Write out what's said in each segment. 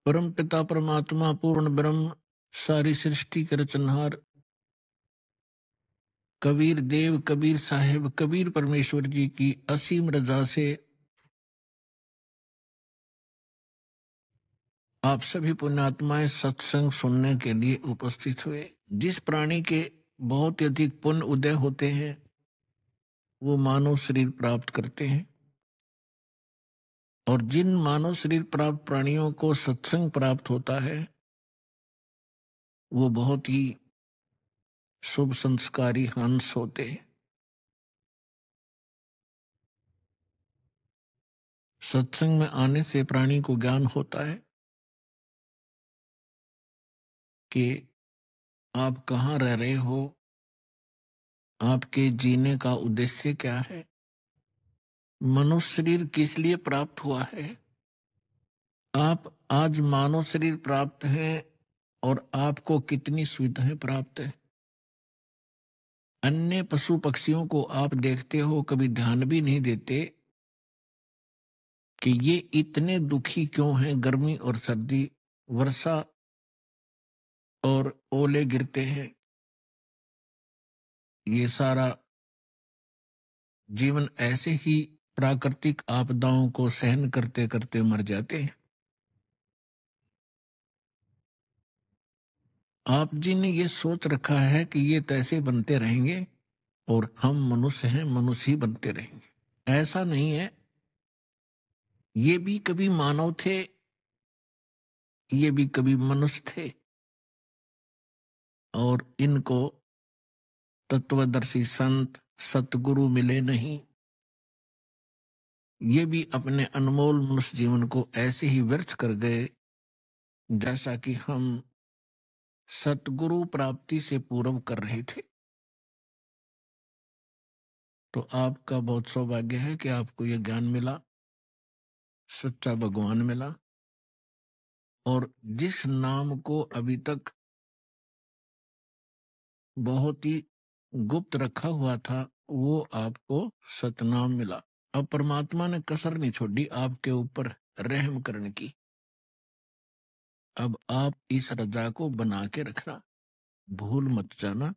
परम पिता परमात्मा पूर्ण ब्रह्म सारी सृष्टि के रचनहार कबीर देव कबीर साहिब कबीर परमेश्वर जी की असीम रजा से आप सभी पुण्यात्माएं सत्संग सुनने के लिए उपस्थित हुए। जिस प्राणी के बहुत ही अधिक पुण्य उदय होते हैं वो मानव शरीर प्राप्त करते हैं, और जिन मानव शरीर प्राप्त प्राणियों को सत्संग प्राप्त होता है वो बहुत ही शुभ संस्कारी हंस होते हैं। सत्संग में आने से प्राणी को ज्ञान होता है कि आप कहाँ रह रहे हो, आपके जीने का उद्देश्य क्या है, मनुष्य शरीर किस लिए प्राप्त हुआ है। आप आज मानव शरीर प्राप्त हैं और आपको कितनी सुविधाएं प्राप्त है। अन्य पशु पक्षियों को आप देखते हो, कभी ध्यान भी नहीं देते कि ये इतने दुखी क्यों हैं। गर्मी और सर्दी, वर्षा और ओले गिरते हैं, ये सारा जीवन ऐसे ही प्राकृतिक आपदाओं को सहन करते करते मर जाते हैं। आप जी ने ये सोच रखा है कि ये तो ऐसे बनते रहेंगे और हम मनुष्य हैं, मनुष्य ही बनते रहेंगे। ऐसा नहीं है। ये भी कभी मानव थे, ये भी कभी मनुष्य थे, और इनको तत्वदर्शी संत सतगुरु मिले नहीं। ये भी अपने अनमोल मनुष्य जीवन को ऐसे ही व्यर्थ कर गए जैसा कि हम सतगुरु प्राप्ति से पूर्व कर रहे थे। तो आपका बहुत सौभाग्य है कि आपको यह ज्ञान मिला, सच्चा भगवान मिला, और जिस नाम को अभी तक बहुत ही गुप्त रखा हुआ था वो आपको सतनाम मिला। अब परमात्मा ने कसर नहीं छोड़ी आपके ऊपर रहम करने की। अब आप इस रजा को बना के रखना, भूल मत जाना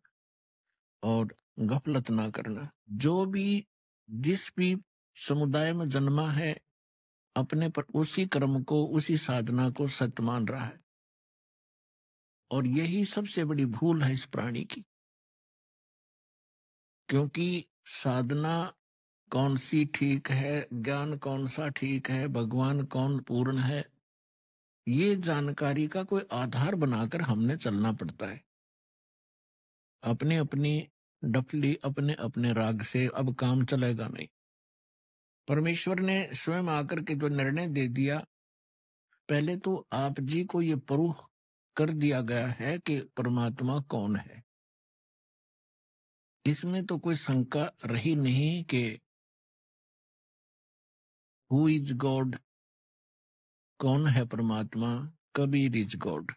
और गफलत ना करना। जो भी जिस भी समुदाय में जन्मा है अपने पर उसी कर्म को, उसी साधना को सत्य मान रहा है, और यही सबसे बड़ी भूल है इस प्राणी की। क्योंकि साधना कौन सी ठीक है, ज्ञान कौन सा ठीक है, भगवान कौन पूर्ण है, ये जानकारी का कोई आधार बनाकर हमने चलना पड़ता है। अपने अपनी डफली, अपने अपने राग से अब काम चलेगा नहीं। परमेश्वर ने स्वयं आकर के जो निर्णय दे दिया, पहले तो आप जी को ये प्रूफ कर दिया गया है कि परमात्मा कौन है। इसमें तो कोई शंका रही नहीं कि हु इज गॉड, कौन है परमात्मा, कबीर इज गॉड।